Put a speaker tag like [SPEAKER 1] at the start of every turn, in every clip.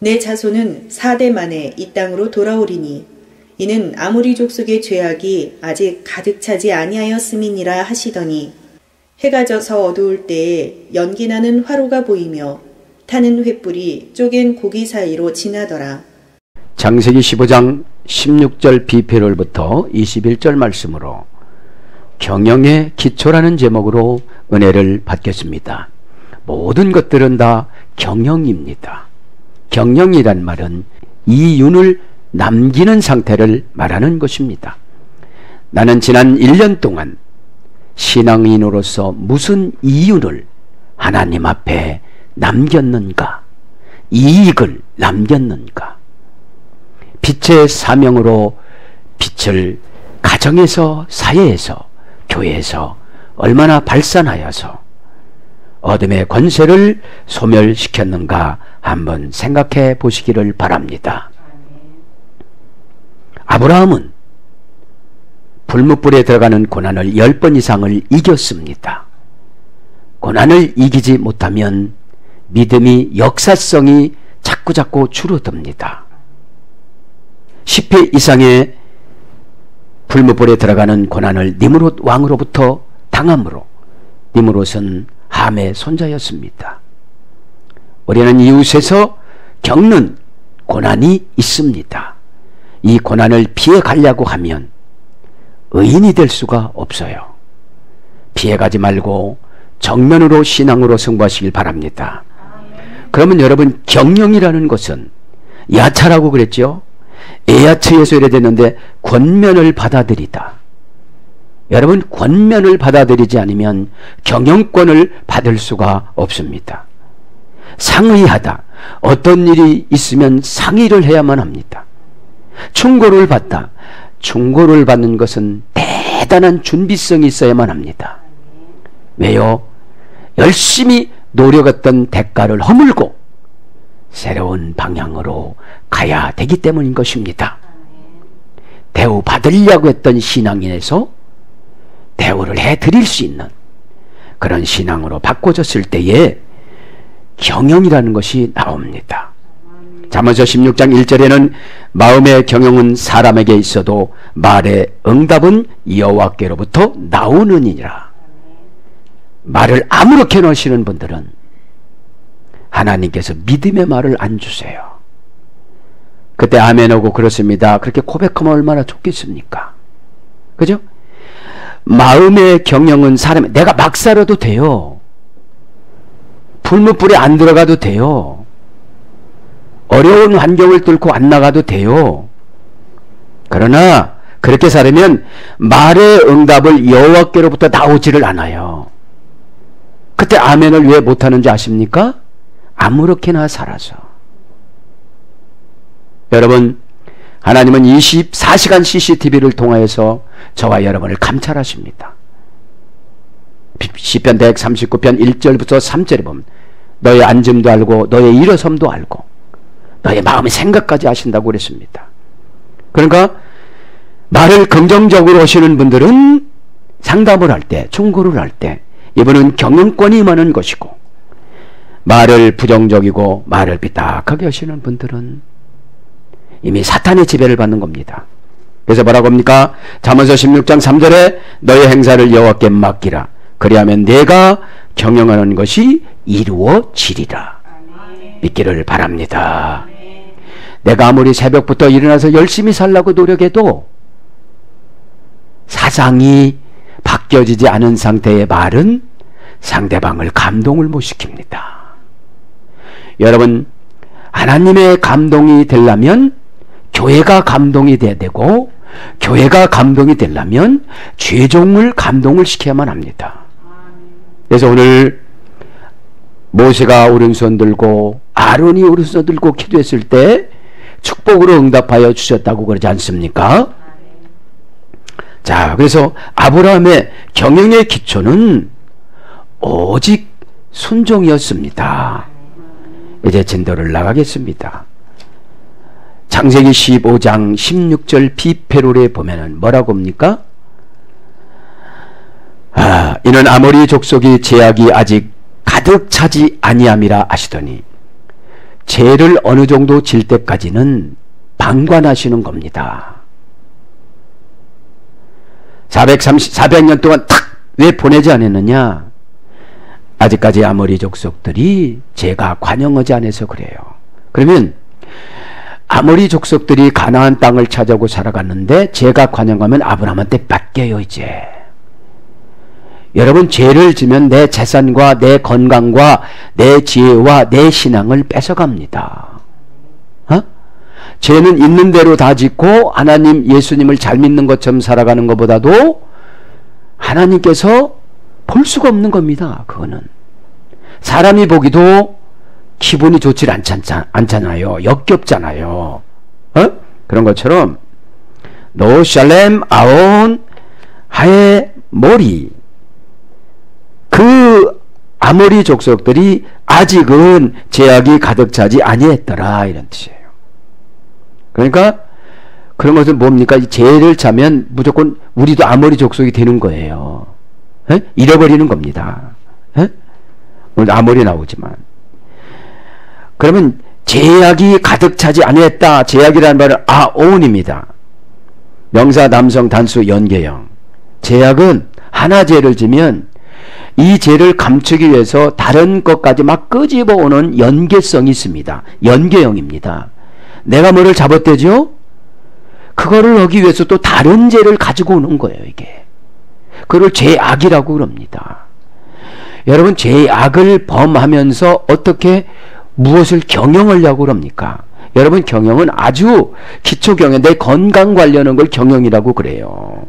[SPEAKER 1] 내 자손은 4대 만에 이 땅으로 돌아오리니 이는 아모리 족속의 죄악이 아직 가득 차지 아니하였음이니라 하시더니 해가 져서 어두울 때에 연기나는 화로가 보이며 타는 횃불이 쪼갠 고기 사이로 지나더라.
[SPEAKER 2] 창세기 15장 16절 비페롤부터 21절 말씀으로 경영의 기초라는 제목으로 은혜를 받겠습니다. 모든 것들은 다 경영입니다. 경영이란 말은 이윤을 남기는 상태를 말하는 것입니다. 나는 지난 1년 동안 신앙인으로서 무슨 이윤을 하나님 앞에 남겼는가? 이익을 남겼는가? 빛의 사명으로 빛을 가정에서, 사회에서, 교회에서 얼마나 발산하여서 어둠의 권세를 소멸시켰는가 한번 생각해 보시기를 바랍니다. 아브라함은 불뭇불에 들어가는 고난을 10번 이상을 이겼습니다. 고난을 이기지 못하면 믿음이, 역사성이 자꾸자꾸 줄어듭니다. 10회 이상의 불뭇불에 들어가는 고난을 니므롯 왕으로부터 당함으로 니므롯은 함의 손자였습니다. 우리는 이웃에서 겪는 고난이 있습니다. 이 고난을 피해가려고 하면 의인이 될 수가 없어요. 피해가지 말고 정면으로 신앙으로 승부하시길 바랍니다. 그러면 여러분, 경영이라는 것은 야차라고 그랬죠. 에야츠에서 이래 됐는데 권면을 받아들이다. 여러분, 권면을 받아들이지 않으면 경영권을 받을 수가 없습니다. 상의하다. 어떤 일이 있으면 상의를 해야만 합니다. 충고를 받다. 충고를 받는 것은 대단한 준비성이 있어야만 합니다. 왜요? 열심히 노력했던 대가를 허물고 새로운 방향으로 가야 되기 때문인 것입니다. 대우 받으려고 했던 신앙인에서 대우를 해드릴 수 있는 그런 신앙으로 바꿔졌을 때에 경영이라는 것이 나옵니다. 잠언서 16장 1절에는 마음의 경영은 사람에게 있어도 말의 응답은 여호와께로부터 나오느니라. 말을 아무렇게 넣으시는 분들은 하나님께서 믿음의 말을 안 주세요. 그때 아멘 하고 그렇습니다. 그렇게 고백하면 얼마나 좋겠습니까? 그죠? 마음의 경영은 사람, 내가 막 살아도 돼요. 불뭇불에 안 들어가도 돼요. 어려운 환경을 뚫고 안 나가도 돼요. 그러나 그렇게 살면 말의 응답을 여호와께로부터 나오지를 않아요. 그때 아멘을 왜 못하는지 아십니까? 아무렇게나 살아서. 여러분, 하나님은 24시간 CCTV를 통하여서 저와 여러분을 감찰하십니다. 시편 139편 1절부터 3절에 보면 너의 앉음도 알고 너의 일어섬도 알고 너의 마음의 생각까지 아신다고 그랬습니다. 그러니까 말을 긍정적으로 하시는 분들은 상담을 할 때, 충고를 할 때 이분은 경영권이 임하는 것이고, 말을 부정적이고 말을 삐딱하게 하시는 분들은 이미 사탄의 지배를 받는 겁니다. 그래서 뭐라고 합니까? 잠언서 16장 3절에 너의 행사를 여호와께 맡기라. 그리하면 내가 경영하는 것이 이루어지리라. 믿기를 바랍니다. 내가 아무리 새벽부터 일어나서 열심히 살라고 노력해도 사상이 바뀌어지지 않은 상태의 말은 상대방을 감동을 못 시킵니다. 여러분, 하나님의 감동이 되려면 교회가 감동이 돼야 되고, 교회가 감동이 되려면 죄종을 감동을 시켜야만 합니다. 그래서 오늘 모세가 오른손 들고 아론이 오른손 들고 기도했을 때 축복으로 응답하여 주셨다고 그러지 않습니까? 자, 그래서 아브라함의 경영의 기초는 오직 순종이었습니다. 이제 진도를 나가겠습니다. 창세기 15장 16절 비페롤에 보면은 뭐라고 합니까? 이는 아모리 족속이 죄악이 아직 가득 차지 아니함이라 하시더니 죄를 어느 정도 질 때까지는 방관하시는 겁니다. 400년 동안 탁 왜 보내지 않았느냐? 아직까지 아모리 족속들이 죄가 관영하지 않아서 그래요. 그러면 아모리 족속들이 가나안 땅을 찾아오고 살아갔는데 죄가 관영하면 아브라함한테 뺏겨요. 이제 여러분, 죄를 지면 내 재산과 내 건강과 내 지혜와 내 신앙을 뺏어갑니다. 죄는 있는 대로 다 짓고 하나님 예수님을 잘 믿는 것처럼 살아가는 것보다도 하나님께서 볼 수가 없는 겁니다. 그거는 사람이 보기도 기분이 좋지 않잖아요. 역겹잖아요. 그런 것처럼 노샬렘 아온 하에 모리, 그 아모리 족속들이 아직은 죄악이 가득 차지 아니했더라, 이런 뜻이에요. 그러니까 그런 것은 뭡니까? 죄를 차면 무조건 우리도 아모리 족속이 되는 거예요. 잃어버리는 겁니다. 오늘 아모리 나오지만, 그러면 죄악이 가득 차지 아니했다. 죄악이라는 말은 아온입니다. 명사 남성 단수 연계형. 죄악은 하나 죄를 지면 이 죄를 감추기 위해서 다른 것까지 막 끄집어오는 연계성이 있습니다. 연계형입니다. 내가 뭐를 잘못되죠? 그거를 하기 위해서 또 다른 죄를 가지고 오는 거예요, 이게. 그걸 죄악이라고 그럽니다. 여러분, 죄악을 범하면서 어떻게 무엇을 경영하려고 그럽니까? 여러분, 경영은 아주 기초 경영, 내 건강 관련한 걸 경영이라고 그래요.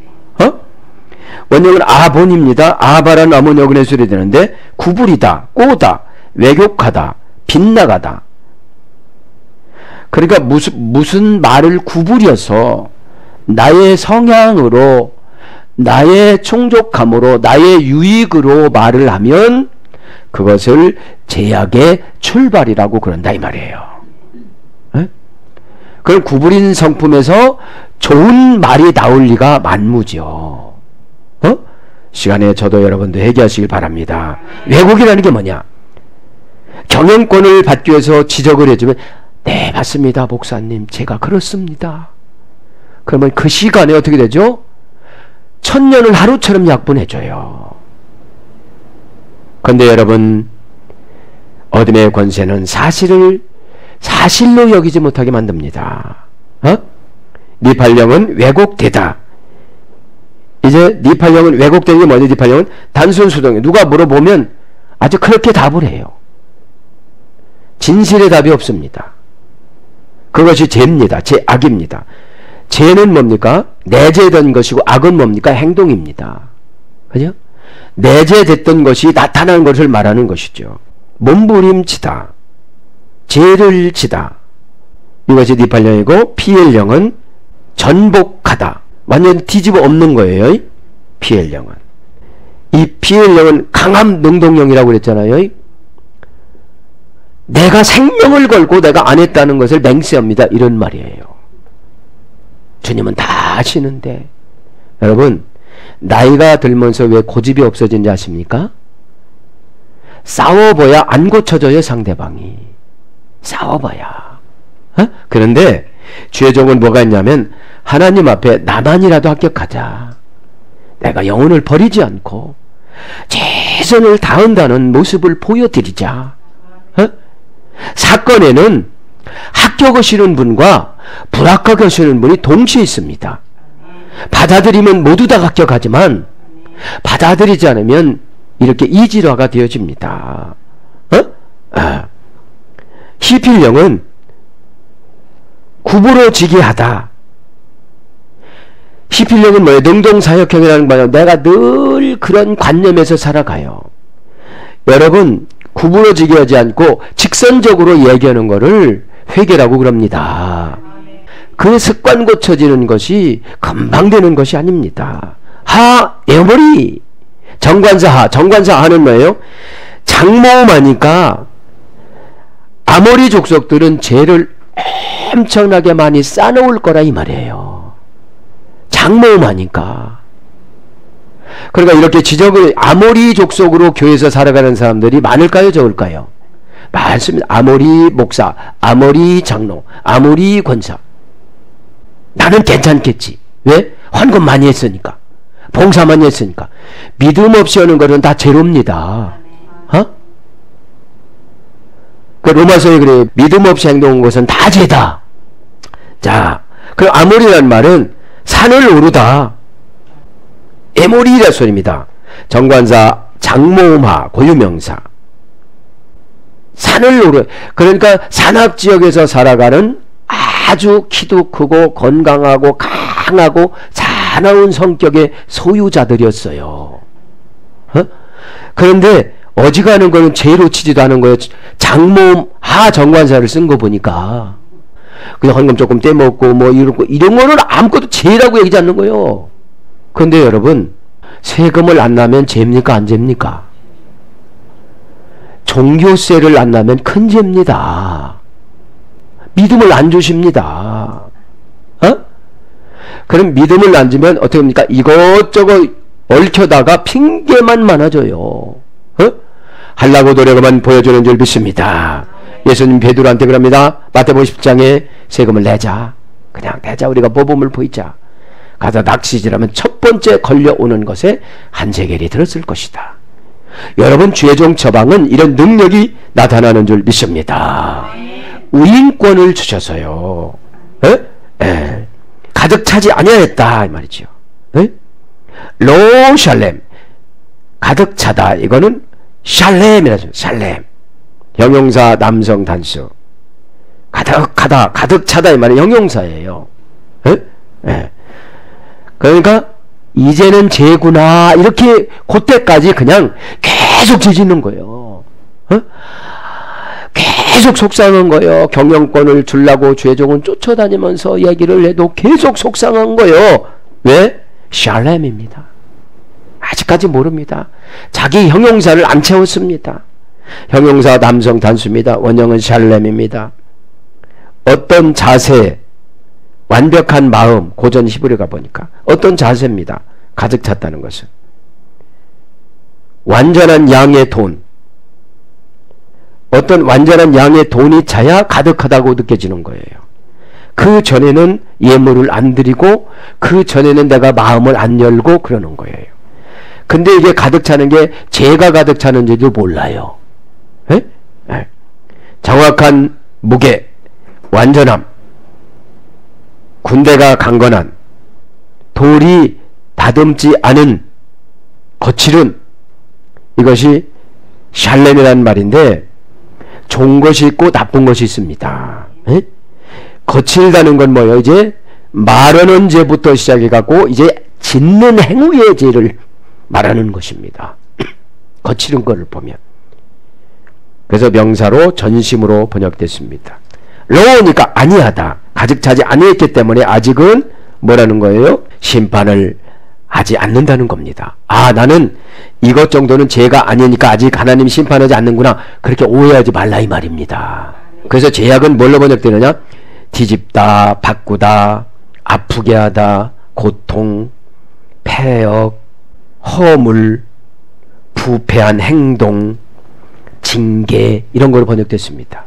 [SPEAKER 2] 원형은 아본입니다. 아바라는 어문역은의 소리 되는데, 구부리다, 꼬다, 왜곡하다, 빗나가다. 그러니까 무슨 말을 구부려서 나의 성향으로, 나의 충족함으로, 나의 유익으로 말을 하면 그것을 죄악의 출발이라고 그런다, 이 말이에요. 그럼 구부린 성품에서 좋은 말이 나올 리가 만무죠. 시간에 저도 여러분도 회개하시길 바랍니다. 왜곡이라는 게 뭐냐? 경영권을 받기 위해서 지적을 해주면, 네, 맞습니다, 목사님, 제가 그렇습니다. 그러면 그 시간에 어떻게 되죠? 천년을 하루처럼 약분해줘요. 그런데 여러분, 어둠의 권세는 사실로 여기지 못하게 만듭니다. 니팔령은 왜곡되다. 이제 니팔령은 왜곡되는 게 뭐냐? 니팔령은 단순 수동이에요. 누가 물어보면 아주 그렇게 답을 해요. 진실의 답이 없습니다. 그것이 죄입니다. 죄악입니다. 죄는 뭡니까? 내재된 것이고, 악은 뭡니까? 행동입니다. 그죠? 내재됐던 것이 나타나는 것을 말하는 것이죠. 몸부림치다, 죄를 지다, 이것이 니팔령이고, 피엘령은 전복하다, 완전 뒤집어 엎는 거예요. 피엘령은. 이 피엘령은 강함 능동령이라고 그랬잖아요. 내가 생명을 걸고 내가 안 했다는 것을 맹세합니다, 이런 말이에요. 주님은 다 아시는데, 여러분, 나이가 들면서 왜 고집이 없어진지 아십니까? 싸워봐야 안 고쳐져요, 상대방이. 싸워봐야. 그런데 죄종은 뭐가 있냐면, 하나님 앞에 나만이라도 합격하자, 내가 영혼을 버리지 않고 최선을 다한다는 모습을 보여드리자. 사건에는 합격하시는 분과 불합격하시는 분이 동시에 있습니다. 받아들이면 모두 다 합격하지만, 받아들이지 않으면 이렇게 이질화가 되어집니다. 히필령은 구부러지게 하다. 히필령은 뭐예요? 능동사역형이라는 거예요. 내가 늘 그런 관념에서 살아가요. 여러분, 구부러지게 하지 않고 직선적으로 얘기하는 것을 회개라고 그럽니다. 그 습관 고쳐지는 것이 금방 되는 것이 아닙니다. 에어머리 정관사하는 뭐예요? 장모음하니까 아모리 족속들은 죄를 엄청나게 많이 쌓아놓을 거라, 이 말이에요. 장모음하니까. 그러니까 이렇게 지적을, 아모리 족속으로 교회에서 살아가는 사람들이 많을까요, 적을까요? 많습니다. 아모리 목사, 아모리 장로, 아모리 권사. 나는 괜찮겠지. 왜? 헌금 많이 했으니까. 봉사 많이 했으니까. 믿음 없이 하는 것은 다 죄로입니다. 그 로마서에 그래. 믿음 없이 행동한 것은 다 죄다. 자, 그 아모리라는 말은 산을 오르다. 에모리라 소리입니다. 정관사 장모음하 고유명사. 산을 오르. 그러니까 산악 지역에서 살아가는 아주 키도 크고 건강하고 강하고 사나운 성격의 소유자들이었어요. 그런데 어지간한 거는 죄로 치지도 않은 거예요. 장모 하정관사를 쓴 거 보니까 그냥 헌금 조금 떼먹고 뭐 이런 거는 아무것도 죄라고 얘기하지 않는 거예요. 그런데 여러분, 세금을 안 내면 죄입니까 안 죄입니까? 종교세를 안 내면 큰 죄입니다. 믿음을 안 주십니다. 그럼 믿음을 안 주면 어떻게 합니까? 이것저것 얽혀다가 핑계만 많아져요. 하려고 노력만 보여주는 줄 믿습니다. 예수님 베드로한테 그럽니다. 마태복음 10장에 세금을 내자. 그냥 내자. 우리가 모범을 보이자. 가서 낚시질하면 첫 번째 걸려오는 것에 한 세겔이 들었을 것이다. 여러분, 죄종 처방은 이런 능력이 나타나는 줄 믿습니다. 우인권을 주셔서요. 가득 차지 아니하였다 이 말이죠. 로샬렘, 가득 차다. 이거는 샬렘이라죠. 샬렘. 형용사 남성 단수. 가득하다, 가득 차다 이 말은 형용사예요. 그러니까 이제는 죄구나 이렇게 그때까지 그냥 계속 죄짓는 거예요. 계속 속상한 거예요. 경영권을 주려고 죄종은 쫓아다니면서 얘기를 해도 계속 속상한 거예요. 왜? 샬렘입니다. 아직까지 모릅니다. 자기 형용사를 안 채웠습니다. 형용사 남성 단수입니다. 원형은 샬렘입니다. 어떤 자세, 완벽한 마음, 고전 히브리 가보니까 어떤 자세입니다. 가득 찼다는 것은 완전한 양의 돈, 어떤 완전한 양의 돈이 차야 가득하다고 느껴지는 거예요. 그 전에는 예물을 안 드리고 그 전에는 내가 마음을 안 열고 그러는 거예요. 근데 이게 가득 차는 게 죄가 가득 차는지도 몰라요. 정확한 무게, 완전함, 군대가 강건한, 돌이 다듬지 않은 거칠은, 이것이 샬렘이라는 말인데 좋은 것이 있고 나쁜 것이 있습니다. 거칠다는 건 뭐예요? 이제 말하는 죄부터 시작해갖고 이제 짓는 행위의 죄를 말하는 것입니다. 거칠은 것을 보면. 그래서 명사로 전심으로 번역됐습니다. 로우니까 아니하다. 가득 차지 아니했기 때문에 아직은 뭐라는 거예요? 심판을 하지 않는다는 겁니다. 아, 나는 이것 정도는 죄가 아니니까 아직 하나님 심판하지 않는구나. 그렇게 오해하지 말라 이 말입니다. 그래서 죄악은 뭘로 번역되느냐? 뒤집다, 바꾸다, 아프게 하다, 고통, 폐역, 허물, 부패한 행동, 징계, 이런 걸로 번역됐습니다.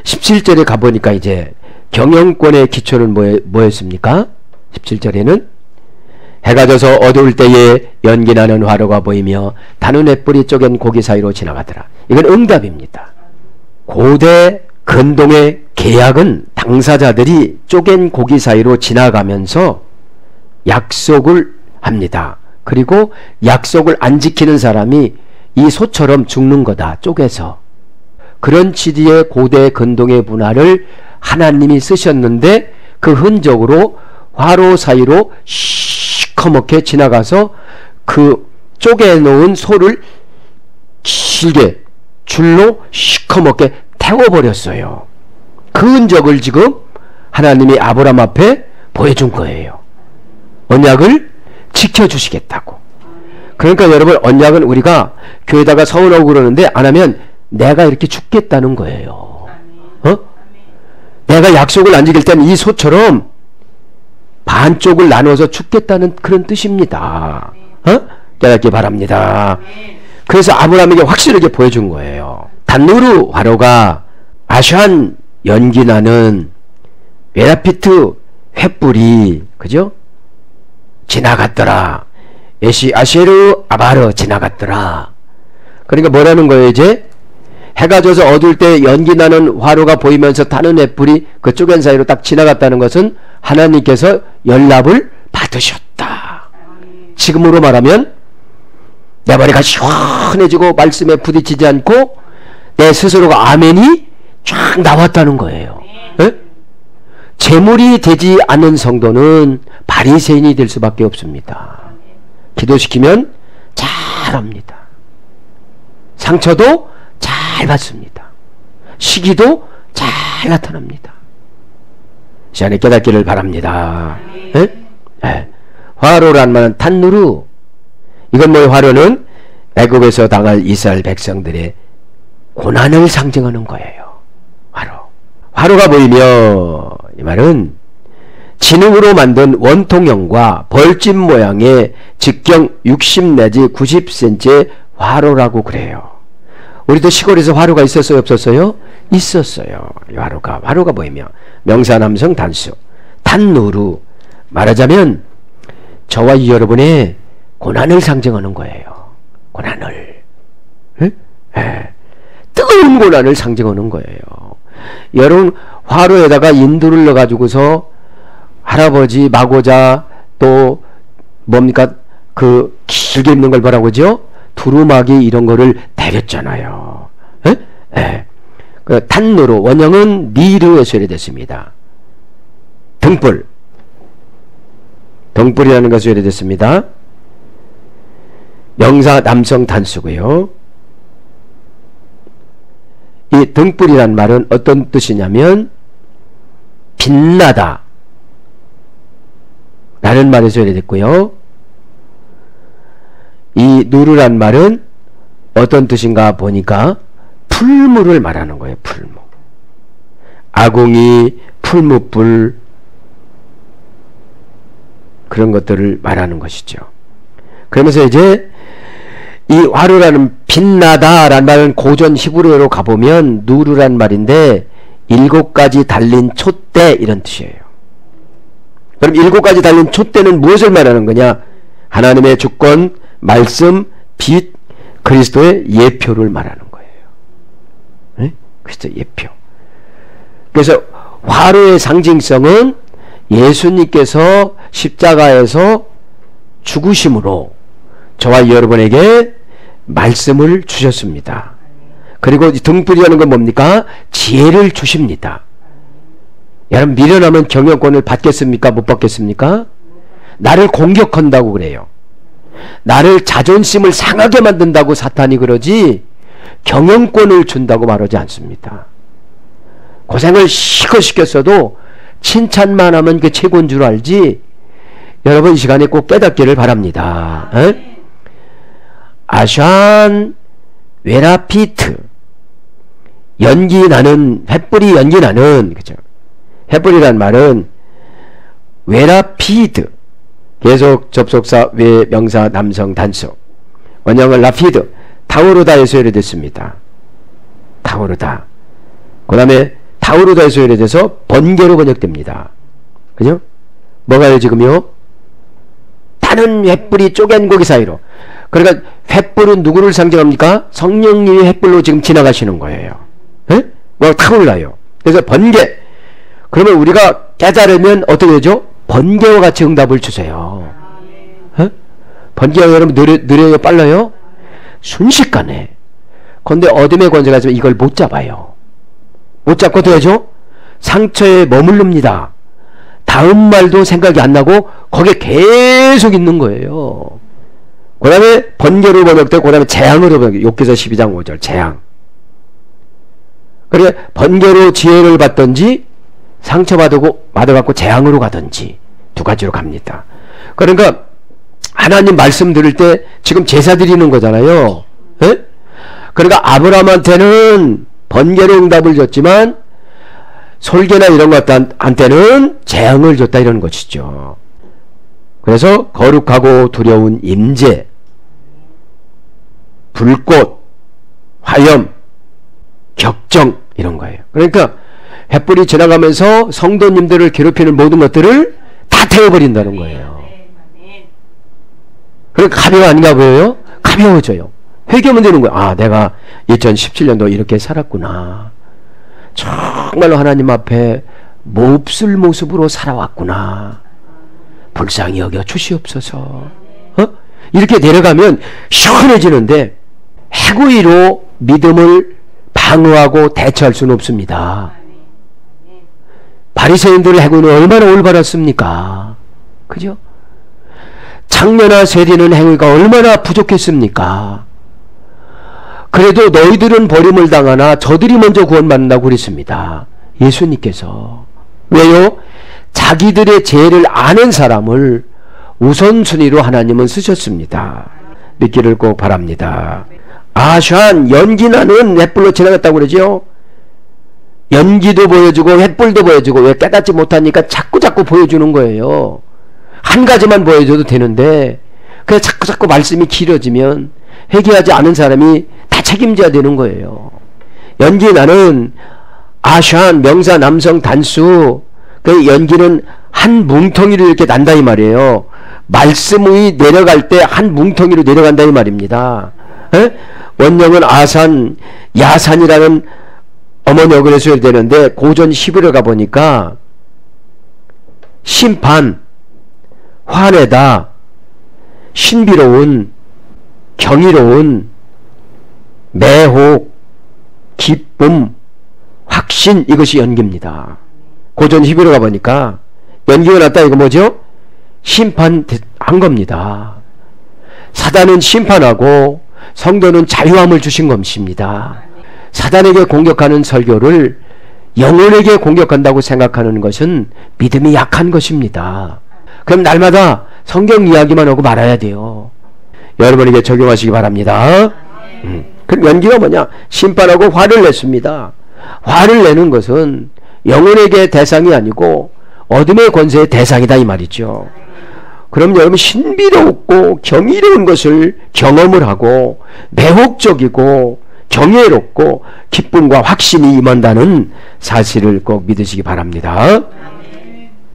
[SPEAKER 2] 17절에 가보니까 이제 경영권의 기초는 뭐였습니까? 17절에는 해가 져서 어두울 때에 연기 나는 화로가 보이며 다는 횃불이 쪼갠 고기 사이로 지나가더라. 이건 응답입니다. 고대 근동의 계약은 당사자들이 쪼갠 고기 사이로 지나가면서 약속을 합니다. 그리고 약속을 안 지키는 사람이 이 소처럼 죽는 거다. 쪼개서. 그런 취지의 고대 근동의 문화를 하나님이 쓰셨는데 그 흔적으로 화로 사이로 시커멓게 지나가서 그 쪼개놓은 소를 길게 줄로 시커멓게 태워버렸어요. 그 흔적을 지금 하나님이 아브라함 앞에 보여준 거예요. 언약을 지켜주시겠다고. 그러니까 여러분, 언약은 우리가 교회다가 서운하고 그러는데 안 하면 내가 이렇게 죽겠다는 거예요. 내가 약속을 안 지킬 때는 이 소처럼 반쪽을 나눠서 죽겠다는 그런 뜻입니다. 깨닫기 바랍니다. 그래서 아브라함에게 확실하게 보여준 거예요. 단누르 화로가 아슈한 연기 나는 웨라피트 횃불이 그죠? 지나갔더라. 에시 아쉐르 아바르 지나갔더라. 그러니까 뭐라는 거예요 이제? 해가 져서 어두울 때 연기 나는 화로가 보이면서 타는 횃불이 그 쪼갠 사이로 딱 지나갔다는 것은 하나님께서 연락을 받으셨다. 지금으로 말하면 내 머리가 시원해지고 말씀에 부딪히지 않고 내 스스로가 아멘이 쫙 나왔다는 거예요. 에? 제물이 되지 않는 성도는 바리새인이 될 수밖에 없습니다. 기도시키면 잘합니다. 상처도 잘 받습니다. 시기도 잘 나타납니다. 시간에 깨닫기를 바랍니다. 에? 에. 화로란 말은 탄누르. 이건 뭐예요? 화로는 애굽에서 당할 이스라엘 백성들의 고난을 상징하는 거예요. 화로. 화로가 보이며 이 말은 진흙으로 만든 원통형과 벌집 모양의 직경 60 내지 90cm의 화로라고 그래요. 우리도 시골에서 화로가 있었어요? 없었어요? 있었어요. 화로가 보이며 명사남성 단수 단누르. 말하자면 저와 여러분의 고난을 상징하는 거예요. 고난을. 에? 에. 뜨거운 고난을 상징하는 거예요. 여러분 화로에다가 인두를 넣어가지고서 할아버지 마고자 또 뭡니까 그 길게 입는 걸 뭐라고 하죠? 두루마기 이런 거를 대렸잖아요. 에? 에. 그 탄누르 원형은 니르에서 유래됐습니다. 등불. 등불이라는 것이 유래됐습니다. 명사 남성 단수고요. 이 등불이란 말은 어떤 뜻이냐면 빛나다 라는 말에서 유래됐고요. 이 누르란 말은 어떤 뜻인가 보니까 풀무를 말하는 거예요. 풀무. 아궁이, 풀무불 그런 것들을 말하는 것이죠. 그러면서 이제 이 화로라는 빛나다 라는 말은 고전 히브리어로 가보면 누르란 말인데 7가지 달린 촛대 이런 뜻이에요. 그럼 7가지 달린 촛대는 무엇을 말하는 거냐? 하나님의 주권, 말씀, 빛, 그리스도의 예표를 말하는 거예요. 네? 그리스도의 예표. 그래서 화로의 상징성은 예수님께서 십자가에서 죽으심으로 저와 여러분에게 말씀을 주셨습니다. 그리고 등불이라는 건 뭡니까? 지혜를 주십니다. 여러분 미련하면 경영권을 받겠습니까? 못 받겠습니까? 나를 공격한다고 그래요. 나를 자존심을 상하게 만든다고 사탄이 그러지 경영권을 준다고 말하지 않습니다. 고생을 실컷 시켰어도 칭찬만 하면 그게 최고인 줄 알지. 여러분 이 시간에 꼭 깨닫기를 바랍니다. 에? 아샨 웨라피트 연기 나는 횃불이 연기 나는 그죠? 횃불이란 말은 웨라피드 계속 접속사 외 명사 남성 단수 원형은 라피드 타우르다에서 유래됐습니다. 타우르다. 그 다음에 타우르다에서 유래돼서 번개로 번역됩니다. 그죠? 뭐가요 지금요? 타는 횃불이 쪼갠 고기 사이로. 그러니까 횃불은 누구를 상징합니까? 성령님의 횃불로 지금 지나가시는 거예요. 에? 뭐 타올라요. 그래서 번개. 그러면 우리가 깨달으면 어떻게 되죠? 번개와 같이 응답을 주세요. 에? 번개가 여러분 느려요? 빨라요? 순식간에. 그런데 어둠의 권세가 있으면 이걸 못 잡아요. 못 잡고 어떻게 하죠? 상처에 머무릅니다. 다음 말도 생각이 안 나고 거기에 계속 있는 거예요. 그 다음에 번개로 번역되고 그 다음에 재앙으로 번역되고 욥기서 12장 5절 재앙. 그래 번개로 지혜를 받든지 상처받아갖고 재앙으로 가든지 두 가지로 갑니다. 그러니까 하나님 말씀 들을 때 지금 제사 드리는 거잖아요. 에? 그러니까 아브라함한테는 번개로 응답을 줬지만 솔개나 이런 것한테는 재앙을 줬다 이런 것이죠. 그래서 거룩하고 두려운 임재, 불꽃, 화염 격정 이런 거예요. 그러니까 횃불이 지나가면서 성도님들을 괴롭히는 모든 것들을 다 태워버린다는 거예요. 그러니까 가벼워 아닌가 보여요? 가벼워져요. 회개하면 되는 거예요. 아, 내가 2017년도 이렇게 살았구나. 정말로 하나님 앞에 몹쓸 모습으로 살아왔구나. 불쌍히 여겨 주시옵소서. 이렇게 내려가면 시원해지는데 해구이로 믿음을 방어하고 대처할 수는 없습니다. 바리새인들의 해구는 얼마나 올바랐습니까? 그죠? 장녀나 세리는 행위가 얼마나 부족했습니까? 그래도 너희들은 버림을 당하나 저들이 먼저 구원받는다고 그랬습니다. 예수님께서. 왜요? 자기들의 죄를 아는 사람을 우선순위로 하나님은 쓰셨습니다. 믿기를 꼭 바랍니다. 아샨, 연기 나는 횃불로 지나갔다고 그러죠? 연기도 보여주고 횃불도 보여주고 왜 깨닫지 못하니까 자꾸 보여주는 거예요. 한 가지만 보여줘도 되는데 그냥 자꾸 말씀이 길어지면 회개하지 않은 사람이 다 책임져야 되는 거예요. 연기 나는 아샨, 명사 남성 단수, 그 연기는 한 뭉텅이로 이렇게 난다 이 말이에요. 말씀이 내려갈 때 한 뭉텅이로 내려간다 이 말입니다. 에? 원령은 아산, 야산이라는 어머니역을 해서 되는데 고전 히브리어 가보니까 심판, 화내다, 신비로운, 경이로운, 매혹, 기쁨, 확신, 이것이 연기입니다. 고전 히브리어 가보니까 연기가 났다 이거 뭐죠? 심판한 겁니다. 사단은 심판하고 성도는 자유함을 주신 것입니다. 사단에게 공격하는 설교를 영혼에게 공격한다고 생각하는 것은 믿음이 약한 것입니다. 그럼 날마다 성경 이야기만 하고 말아야 돼요. 여러분에게 적용하시기 바랍니다. 그럼 연기가 뭐냐? 심판하고 화를 냈습니다. 화를 내는 것은 영혼에게 대상이 아니고 어둠의 권세의 대상이다 이 말이죠. 그럼 여러분 신비롭고 경이로운 것을 경험을 하고 매혹적이고 경외롭고 기쁨과 확신이 임한다는 사실을 꼭 믿으시기 바랍니다.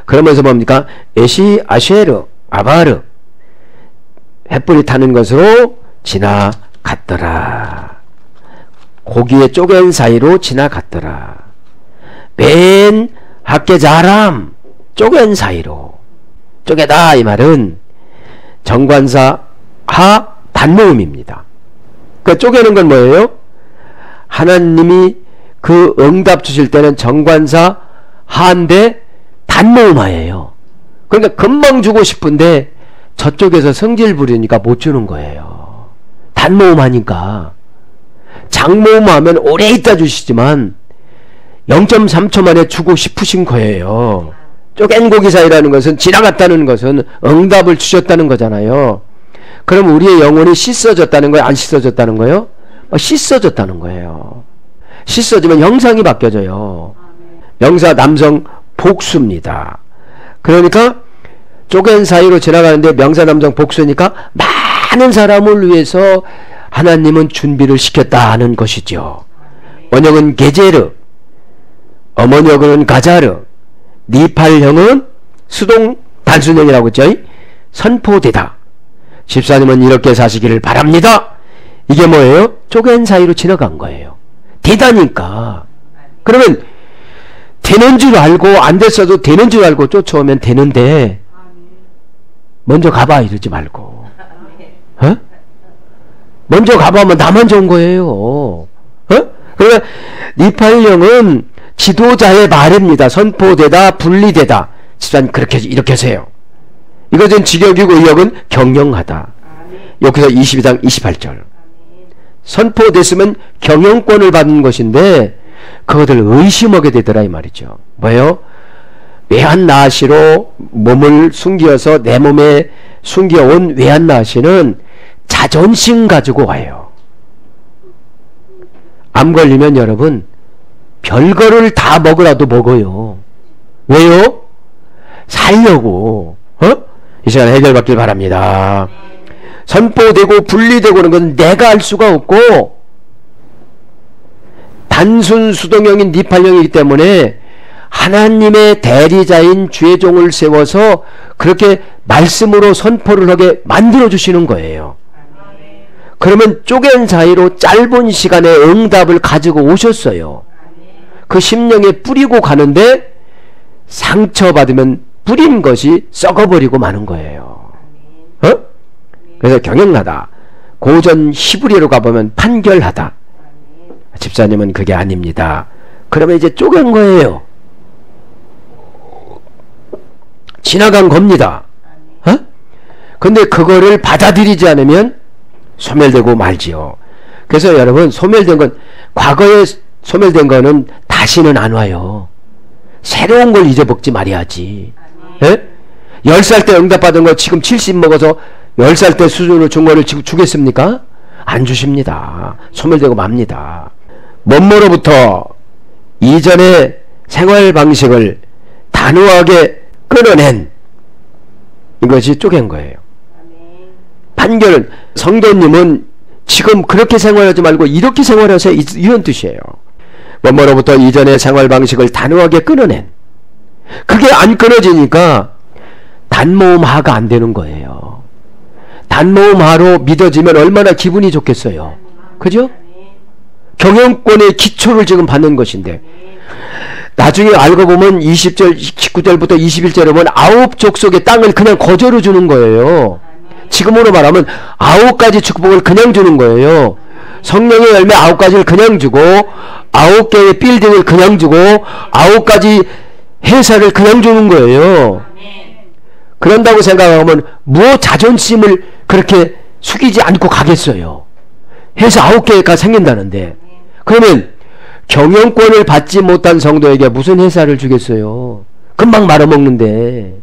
[SPEAKER 2] 그러면서 뭡니까? 에시, 아쉐르, 아바르 횃불이 타는 것으로 지나갔더라. 고기의 쪼갠 사이로 지나갔더라. 맨 학계자람 쪼갠 사이로. 쪼개다 이 말은 정관사 하 단모음입니다. 그 쪼개는 건 뭐예요? 하나님이 그 응답 주실 때는 정관사 하인데 단모음하예요. 그러니까 금방 주고 싶은데 저쪽에서 성질 부리니까 못 주는 거예요. 단모음하니까. 장모음하면 오래 있다 주시지만 0.3초 만에 주고 싶으신 거예요. 쪼갠 고기 사이라는 것은 지나갔다는 것은 응답을 주셨다는 거잖아요. 그럼 우리의 영혼이 씻어졌다는 거예요? 안 씻어졌다는 거예요? 씻어졌다는 거예요. 씻어지면 형상이 바뀌어져요. 명사 남성 복수입니다. 그러니까 쪼갠 사이로 지나가는데 명사 남성 복수니까 많은 사람을 위해서 하나님은 준비를 시켰다는 것이죠. 원형은 게제르, 어머니역은 가자르, 니팔형은 수동 단순형이라고 했죠. 선포되다. 집사님은 이렇게 사시기를 바랍니다. 이게 뭐예요? 쪼갠 사이로 지나간 거예요. 되다니까. 그러면 되는 줄 알고 안 됐어도 되는 줄 알고 쫓아오면 되는데 먼저 가봐 이러지 말고. 어? 먼저 가봐 하면 나만 좋은 거예요. 어? 그러니까 니팔형은 지도자의 말입니다. 선포되다, 분리되다. 집사님 그렇게 이렇게 하세요. 이것은 직역이고 의역은 경영하다. 여기서 22장 28절. 선포됐으면 경영권을 받는 것인데 그것을 의심하게 되더라 이 말이죠. 뭐예요? 외한 나시로 몸을 숨겨서 내 몸에 숨겨온 외한 나시는 자존심 가지고 와요. 암 걸리면 여러분 별거를 다 먹으라도 먹어요. 왜요? 살려고. 이 시간에 해결받길 바랍니다. 선포되고 분리되고 하는 건 내가 알 수가 없고 단순 수동형인 니팔형이기 때문에 하나님의 대리자인 주의 종을 세워서 그렇게 말씀으로 선포를 하게 만들어 주시는 거예요. 그러면 쪼갠 사이로 짧은 시간에 응답을 가지고 오셨어요. 그 심령에 뿌리고 가는데 상처받으면 뿌린 것이 썩어버리고 마는 거예요. 그래서 경영하다. 고전 히브리어로 가보면 판결하다. 집사님은 그게 아닙니다. 그러면 이제 쪼갠 거예요. 지나간 겁니다. 근데 그거를 받아들이지 않으면 소멸되고 말지요. 그래서 여러분, 소멸된 건, 과거에 소멸된 거는 다시는 안 와요. 새로운 걸 잊어먹지 말아야지. 10살 때 응답받은 거 지금 70 먹어서 10살 때 수준으로 준 거를 지금 주겠습니까? 안 주십니다. 소멸되고 맙니다. 먼모로부터 이전의 생활 방식을 단호하게 끊어낸 이것이 쪼갠 거예요. 판결은, 성도님은 지금 그렇게 생활하지 말고 이렇게 생활하세요, 이런 뜻이에요. 먼모로부터 이전의 생활 방식을 단호하게 끊어낸, 그게 안 끊어지니까 단모음하가 안 되는 거예요. 단모음하로 믿어지면 얼마나 기분이 좋겠어요. 그죠? 경영권의 기초를 지금 받는 것인데, 나중에 알고 보면 20절, 19절부터 21절에 보면 9족속의 땅을 그냥 거저로 주는 거예요. 지금으로 말하면 9가지 축복을 그냥 주는 거예요. 성령의 열매 9가지를 그냥 주고, 9개의 빌딩을 그냥 주고, 9가지 회사를 그냥 주는 거예요. 그런다고 생각하면 뭐 자존심을 그렇게 숙이지 않고 가겠어요. 회사 9개가 생긴다는데. 그러면 경영권을 받지 못한 성도에게 무슨 회사를 주겠어요? 금방 말아먹는데.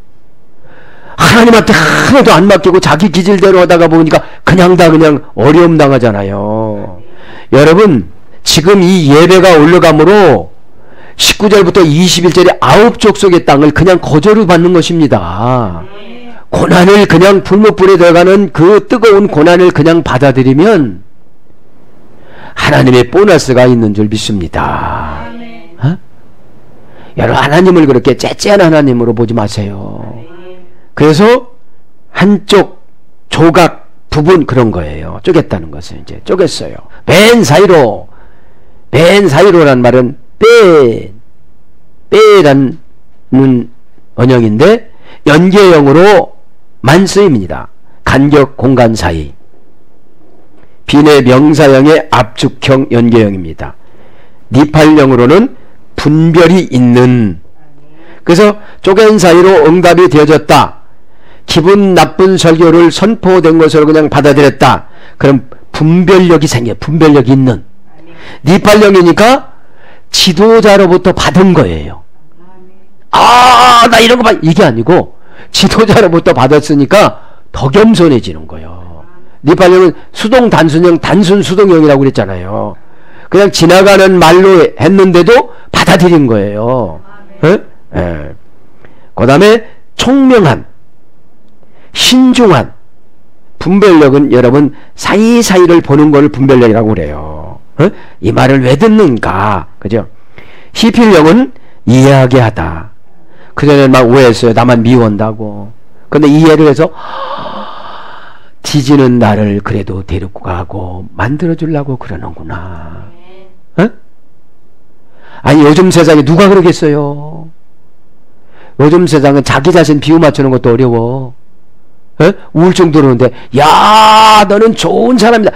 [SPEAKER 2] 하나님한테 하나도 안 맡기고 자기 기질대로 하다가 보니까 그냥 어려움 당하잖아요. 여러분, 지금 이 예배가 올라감으로 19절부터 21절에 9족속의 땅을 그냥 거저로 받는 것입니다. 고난을 그냥 불못불에 들어가는 그 뜨거운 고난을 그냥 받아들이면 하나님의 보너스가 있는 줄 믿습니다. 여러분, 하나님을 그렇게 째째한 하나님으로 보지 마세요. 그래서 한쪽 조각 부분 그런 거예요. 쪼갰다는 것은 이제 쪼갰어요. 맨 사이로란 말은 빼라는 언형인데 연계형으로만 쓰입니다. 간격 공간 사이. 빈의 명사형의 압축형 연계형입니다. 니팔형으로는 분별이 있는. 그래서 쪼갠 사이로 응답이 되어졌다. 기분 나쁜 설교를 선포된 것으로 그냥 받아들였다. 그럼 분별력이 생겨요. 분별력이 있는. 니팔형이니까 지도자로부터 받은 거예요. 아, 나 이런 거 봐. 이게 아니고 지도자로부터 받았으니까 더 겸손해지는 거예요. 니팔형은 수동 단순형, 단순 수동형이라고 그랬잖아요. 그냥 지나가는 말로 했는데도 받아들인 거예요. 그 다음에 총명한, 신중한. 분별력은 여러분 사이사이를 보는 걸 분별력이라고 그래요. 이 말을 왜 듣는가, 그죠? 시필력은 이해하게 하다. 그전에 막 오해했어요. 나만 미워한다고. 근데 이해를 해서 지지는 나를 그래도 데리고 가고 만들어주려고 그러는구나. 아니, 요즘 세상에 누가 그러겠어요? 요즘 세상은 자기 자신 비유 맞추는 것도 어려워. 우울증 들어오는데, 야, 너는 좋은 사람이다.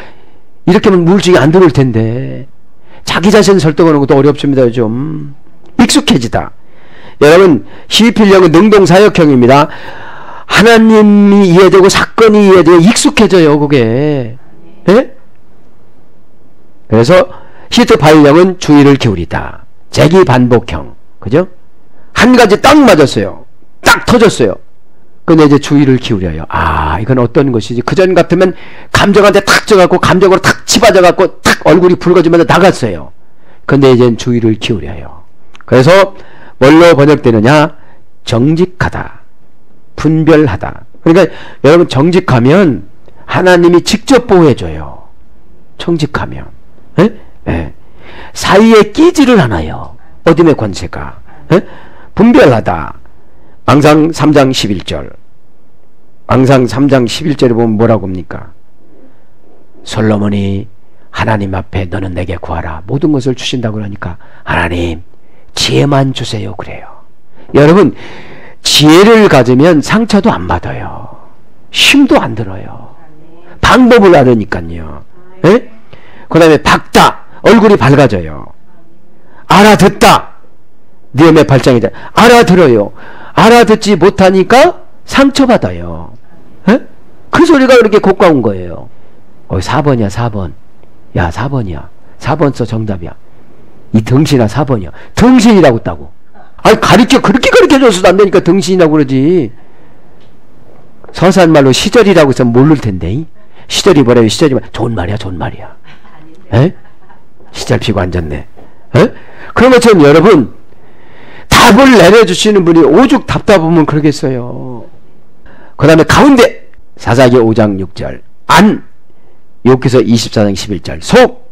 [SPEAKER 2] 이렇게 하면 우울증이 안 들어올 텐데. 자기 자신 설득하는 것도 어렵습니다, 요즘. 익숙해지다. 여러분, 시필력은 능동사역형입니다. 하나님이 이해되고 사건이 이해되고 익숙해져요, 그게. 그래서 시트파일형은 주의를 기울이다. 재기 반복형. 그죠? 한 가지 딱 맞았어요. 딱 터졌어요. 근데 이제 주의를 기울여요. 아, 이건 어떤 것이지? 그전 같으면 감정한테 탁 져갖고 감정으로 탁 치받아갖고 탁 얼굴이 붉어지면서 나갔어요. 근데 이젠 주의를 기울여요. 그래서 뭘로 번역되느냐? 정직하다. 분별하다. 그러니까 여러분, 정직하면 하나님이 직접 보호해줘요. 정직하면. 사이에 끼지를 않아요. 어둠의 권세가. 분별하다. 왕상 3장 11절. 왕상 3장 11절에 보면 뭐라고 합니까? 솔로몬이 하나님 앞에 너는 내게 구하라. 모든 것을 주신다고 하니까 하나님 지혜만 주세요. 그래요. 여러분, 지혜를 가지면 상처도 안 받아요. 힘도 안 들어요. 방법을 알으니까요. 그 다음에 밝다. 얼굴이 밝아져요. 알아듣다. 니음의 발장이 돼. 알아들어요. 알아듣지 못하니까 상처받아요. 그 소리가 그렇게 고가운 거예요. 4번이야 4번. 야 4번이야. 4번 써 정답이야. 이 등신아 4번이야. 등신이라고 했다고. 아니 그렇게 가르쳐줘서도 안 되니까 등신이라고 그러지. 서산말로 시절이라고 해서 모를 텐데. 시절이 뭐래요? 시절이 좋은 말이야 좋은 말이야. 시절 피고 앉았네. 그런 것처럼 여러분 답을 내려주시는 분이 오죽 답답하면 그러겠어요. 그 다음에 가운데 사사기 5장 6절 안 욥기서 24장 11절 속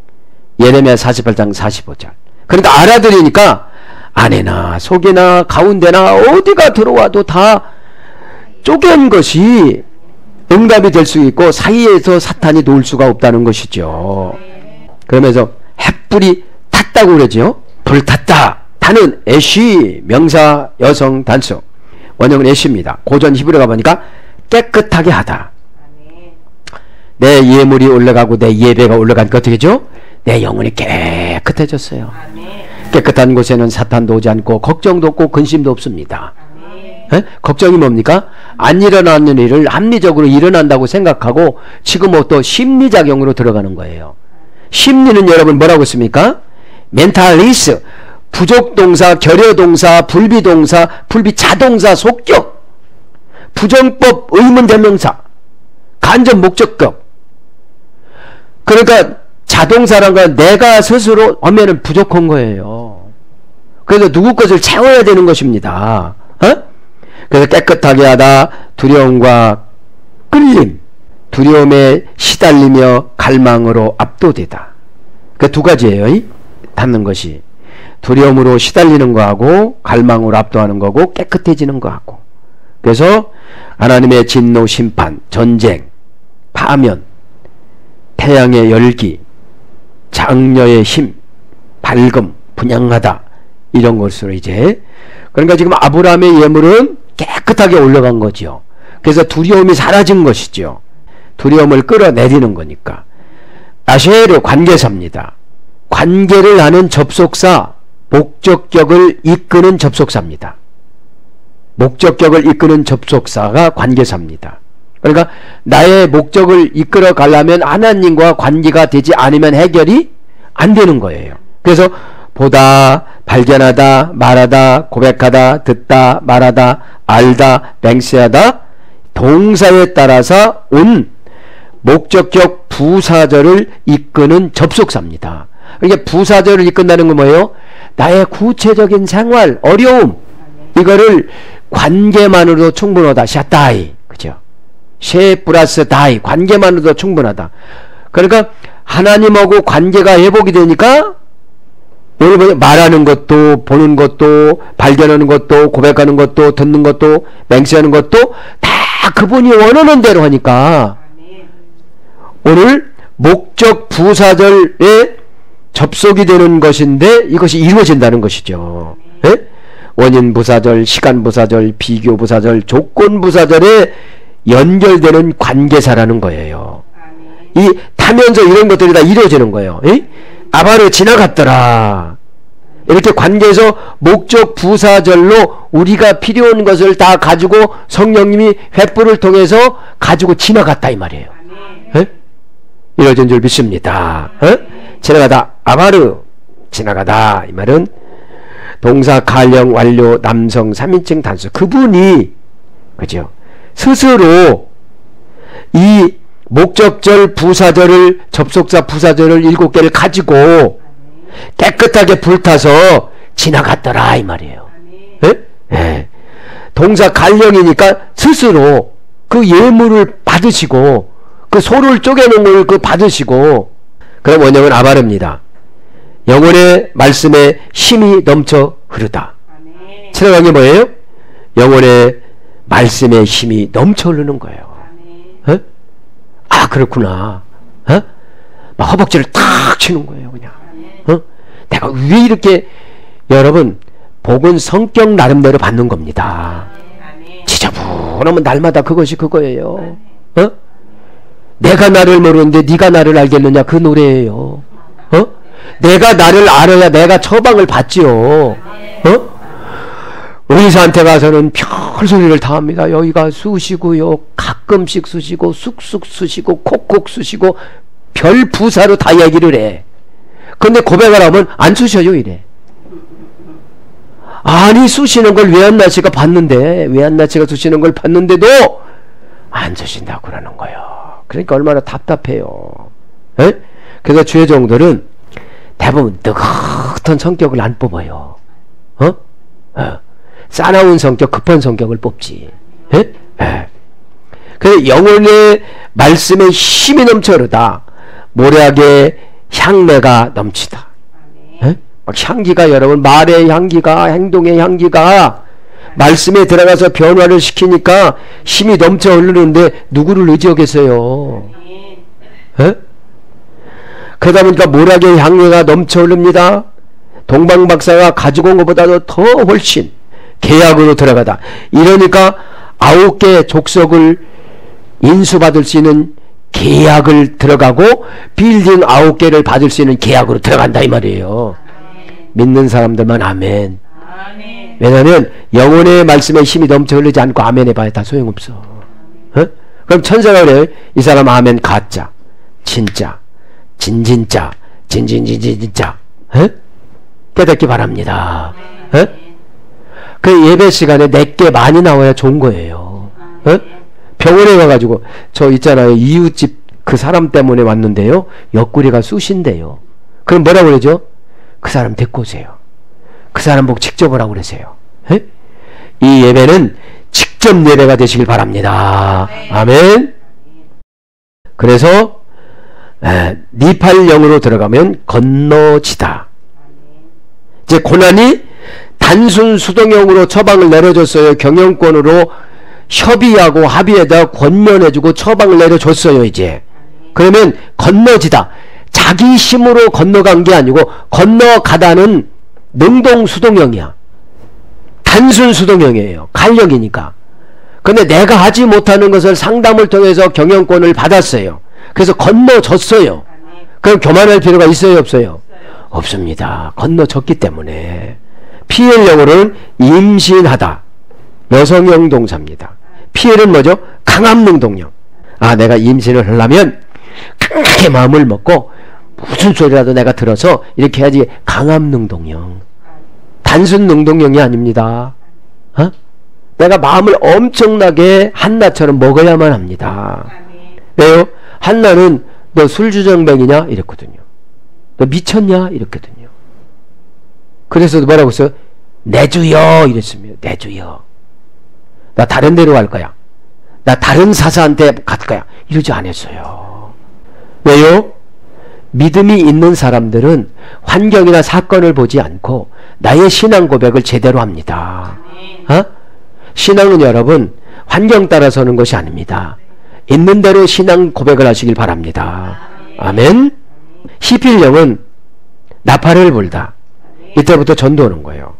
[SPEAKER 2] 예레미야 48장 45절. 그러니까 알아들으니까 안에나 속이나 가운데나 어디가 들어와도 다 쪼갠 것이 응답이 될 수 있고 사이에서 사탄이 놓을 수가 없다는 것이죠. 그러면서 햇불이 탔다고 그러죠. 불 탔다. 타는 애쉬 명사 여성 단수. 원형은 애쉬입니다. 고전 히브리가 보니까 깨끗하게 하다. 내 예물이 올라가고 내 예배가 올라가니까 어떻게 되죠? 내 영혼이 깨끗해졌어요. 깨끗한 곳에는 사탄도 오지 않고 걱정도 없고 근심도 없습니다. 걱정이 뭡니까? 안 일어나는 일을 합리적으로 일어난다고 생각하고 지금 또 심리작용으로 들어가는 거예요. 심리는 여러분 뭐라고 했습니까? 멘탈리스, 부족동사, 결여동사, 불비동사, 불비자동사, 속격, 부정법, 의문대명사, 간접목적격. 그러니까 자동사란 건 내가 스스로 하면은 부족한 거예요. 그래서 누구 것을 채워야 되는 것입니다. 그래서 깨끗하게 하다. 두려움과 끌림, 두려움에 시달리며 갈망으로 압도되다. 그 두 가지예요. 닿는 것이 두려움으로 시달리는 거하고 갈망으로 압도하는 거고 깨끗해지는 거하고. 그래서 하나님의 진노, 심판, 전쟁, 파면, 태양의 열기, 장녀의 힘, 밝음, 분양하다, 이런 것으로 이제. 그러니까 지금 아브라함의 예물은 깨끗하게 올라간 거죠. 그래서 두려움이 사라진 것이죠. 두려움을 끌어내리는 거니까. 아쉐르 관계사입니다. 관계를 하는 접속사, 목적격을 이끄는 접속사입니다. 목적격을 이끄는 접속사가 관계사입니다. 그러니까 나의 목적을 이끌어 가려면 하나님과 관계가 되지 않으면 해결이 안 되는 거예요. 그래서 보다, 발견하다, 말하다, 고백하다, 듣다, 말하다, 알다, 맹세하다, 동사에 따라서 온 목적격 부사절을 이끄는 접속사입니다. 이게 부사절을 이끈다는 건 뭐예요? 나의 구체적인 생활, 어려움, 이거를 관계만으로도 충분하다. 샤다이, 그죠? 셰 플러스 다이, 관계만으로도 충분하다. 그러니까 하나님하고 관계가 회복이 되니까 오늘 말하는 것도, 보는 것도, 발견하는 것도, 고백하는 것도, 듣는 것도, 맹세하는 것도 다 그분이 원하는 대로 하니까 오늘 목적 부사절에 접속이 되는 것인데 이것이 이루어진다는 것이죠. 예? 원인 부사절, 시간 부사절, 비교 부사절, 조건 부사절에 연결되는 관계사라는 거예요. 이 타면서 이런 것들이 다 이루어지는 거예요. 예? 아바르 지나갔더라. 이렇게 관계에서 목적 부사절로 우리가 필요한 것을 다 가지고 성령님이 횃불을 통해서 가지고 지나갔다 이 말이에요. 예? 이루어진 줄 믿습니다. 지나가다. 아바르 지나가다 이 말은 동사 가령 완료 남성 3인칭 단수. 그분이 그죠? 스스로 이 목적절 부사절을 접속사 부사절을 7개를 가지고 깨끗하게 불타서 지나갔더라 이 말이에요. 예? 동사 간령이니까 스스로 그 예물을 받으시고 그 소를 쪼개놓은 걸 그 받으시고. 그럼 원형은 아바르입니다. 영혼의 말씀에 힘이 넘쳐 흐르다. 7강이 뭐예요? 영혼의 말씀에 힘이 넘쳐 흐르는 거예요. 어? 아, 그렇구나. 어? 막 허벅지를 탁 치는 거예요, 그냥. 어? 내가 왜 이렇게, 여러분, 복은 성격 나름대로 받는 겁니다. 지저분하면 날마다 그것이 그거예요. 어? 내가 나를 모르는데 네가 나를 알겠느냐, 그 노래예요. 어? 내가 나를 알아야 내가 처방을 받지요. 어? 의사한테 가서는 별소리를 다 합니다. 여기가 쑤시고요, 가끔씩 쑤시고, 쑥쑥 쑤시고, 콕콕 쑤시고, 별 부사로 다 얘기를 해. 근데 고백을 하면 안 쑤셔요, 이래. 아니, 쑤시는 걸 외한나 씨가 봤는데, 외한나 씨가 쑤시는 걸 봤는데도 안 쑤신다고 그러는 거예요. 그러니까 얼마나 답답해요. 에? 그래서 주의 종들은 대부분 느긋한 성격을 안 뽑아요. 싸나운 성격, 급한 성격을 뽑지. 에? 에. 그래서 영혼의 말씀에 힘이 넘쳐 흐르다. 모략의 향내가 넘치다. 에? 막 향기가, 여러분, 말의 향기가, 행동의 향기가 말씀에 들어가서 변화를 시키니까 힘이 넘쳐 흐르는데 누구를 의지하겠어요? 에? 그러다 보니까 모략의 향내가 넘쳐 흐릅니다. 동방박사가 가지고 온 것보다도 더 훨씬 계약으로 들어가다. 이러니까 9개 족속을 인수받을 수 있는 계약을 들어가고 빌딩 9개를 받을 수 있는 계약으로 들어간다, 이 말이에요. 믿는 사람들만 아멘. 왜냐하면 영혼의 말씀에 힘이 넘쳐 흐르지 않고 아멘 해봐야 다 소용없어. 어? 그럼 천사가 그래요. 이 사람 아멘 가짜, 진짜, 진진짜, 진진진진짜. 어? 깨닫기 바랍니다. 어? 그 예배 시간에 내게 많이 나와야 좋은 거예요. 어? 병원에 가가지고 저 있잖아요, 이웃집 그 사람 때문에 왔는데요, 옆구리가 쑤신대요. 그럼 뭐라고 그러죠? 그 사람 데리고 오세요. 그 사람 보고 직접 오라고 그러세요. 에? 이 예배는 직접 예배가 되시길 바랍니다. 아멘. 그래서 니팔령으로 들어가면 건너지다. 이제 고난이 단순 수동형으로 처방을 내려줬어요. 경영권으로 협의하고 합의에다 권면해주고 처방을 내려줬어요. 이제 그러면 건너지다. 자기 힘으로 건너간 게 아니고 건너가다는 능동 수동형이야. 단순 수동형이에요. 간력이니까. 근데 내가 하지 못하는 것을 상담을 통해서 경영권을 받았어요. 그래서 건너졌어요. 그럼 교만할 필요가 있어요, 없어요? 없습니다. 건너졌기 때문에. PL형으로는 임신하다. 여성형 동사입니다. PL은 뭐죠? 강압 능동형. 아, 내가 임신을 하려면 강하게 마음을 먹고 무슨 소리라도 내가 들어서 이렇게 해야지. 강압 능동형. 단순 능동형이 아닙니다. 어? 내가 마음을 엄청나게 한나처럼 먹어야만 합니다. 왜요? 한나는 너 술주정뱅이냐? 이랬거든요. 너 미쳤냐? 이랬거든요. 그래서 뭐라고 했어요? 내주여 이랬습니다. 내주여. 나 다른 데로 갈 거야. 나 다른 사사한테 갈 거야. 이러지 않았어요. 왜요? 믿음이 있는 사람들은 환경이나 사건을 보지 않고 나의 신앙 고백을 제대로 합니다. 어? 신앙은 여러분 환경 따라 서는 것이 아닙니다. 있는 대로 신앙 고백을 하시길 바랍니다. 아멘. 히필령은 나팔을 불다. 이때부터 전도하는 거예요.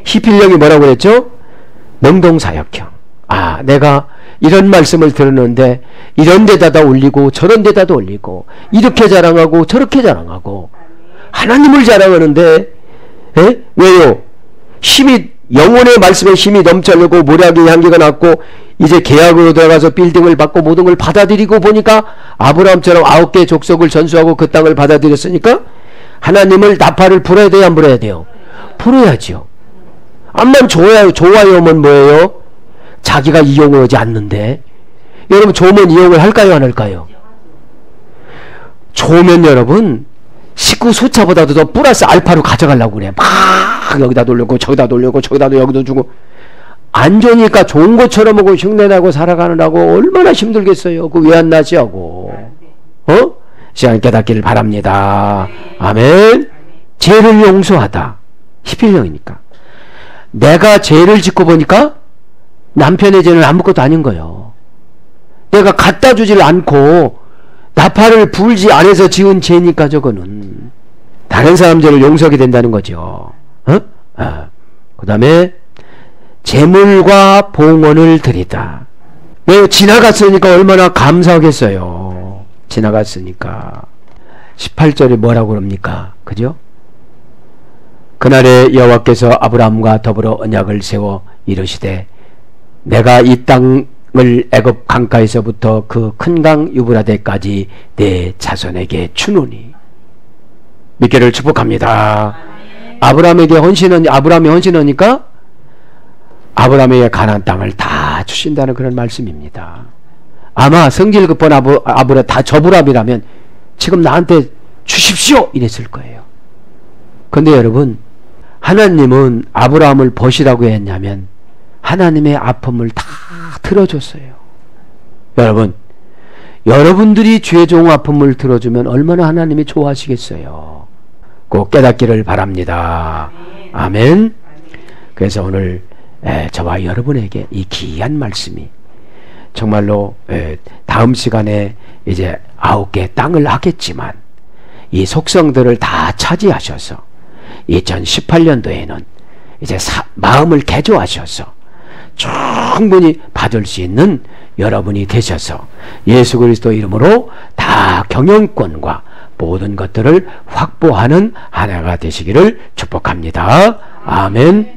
[SPEAKER 2] 히필령이 뭐라고 그랬죠? 능동사역형. 아, 내가 이런 말씀을 들었는데 이런 데다가 올리고 저런 데다가 올리고 이렇게 자랑하고 저렇게 자랑하고 하나님을 자랑하는데 에? 왜요? 힘이 영혼의 말씀에 힘이 넘쳐나고 모략의 향기가 났고 이제 계약으로 들어가서 빌딩을 받고 모든 걸 받아들이고 보니까 아브라함처럼 9개 족속을 전수하고 그 땅을 받아들였으니까 하나님을 나팔을 불어야 돼요, 안 불어야 돼요? 불어야지요. 암만 좋아요면 뭐예요? 자기가 이용을 하지 않는데. 여러분 좋으면 이용을 할까요, 안 할까요? 좋으면 여러분 식구 숫자보다도 더 플러스 알파로 가져가려고 그래. 막 여기다 돌려고 저기다 돌려고 저기다 여기도 주고. 안 좋으니까 좋은 것처럼 하고 흉내내고 살아가느라고 얼마나 힘들겠어요. 그 왜 안 나지 하고. 시간 깨닫기를 바랍니다. 아멘. 죄를 용서하다. 11명이니까. 내가 죄를 짓고 보니까 남편의 죄는 아무것도 아닌 거예요. 내가 갖다 주질 않고 나팔을 불지 않아서 지은 죄니까 저거는 다른 사람 죄를 용서하게 된다는 거죠. 그 다음에 재물과 봉헌을 드리다. 왜 지나갔으니까 얼마나 감사하겠어요. 지나갔으니까. 18절에 뭐라고 그럽니까? 그죠? 그날에 여호와께서 아브라함과 더불어 언약을 세워 이르시되 내가 이 땅을 애굽 강가에서부터 그 큰 강 유브라데까지 내 자손에게 주노니. 미케를 축복합니다. 아브라함이 헌신하니까 아브라함에게 가나안 땅을 다 주신다는 그런 말씀입니다. 아마 성질 급한 아브라 다 저브라함이라면 지금 나한테 주십시오 이랬을 거예요. 근데 여러분, 하나님은 아브라함을 벗이라고 했냐면 하나님의 아픔을 다 들어줬어요. 여러분, 여러분들이 죄종 아픔을 들어주면 얼마나 하나님이 좋아하시겠어요. 꼭 깨닫기를 바랍니다. 아멘. 그래서 오늘 저와 여러분에게 이 귀한 말씀이 정말로 다음 시간에 이제 9개 땅을 하겠지만 이 속성들을 다 차지하셔서 2018년도에는 이제 마음을 개조하셔서 충분히 받을 수 있는 여러분이 되셔서 예수 그리스도 이름으로 다 경영권과 모든 것들을 확보하는 한 해가 되시기를 축복합니다. 아멘.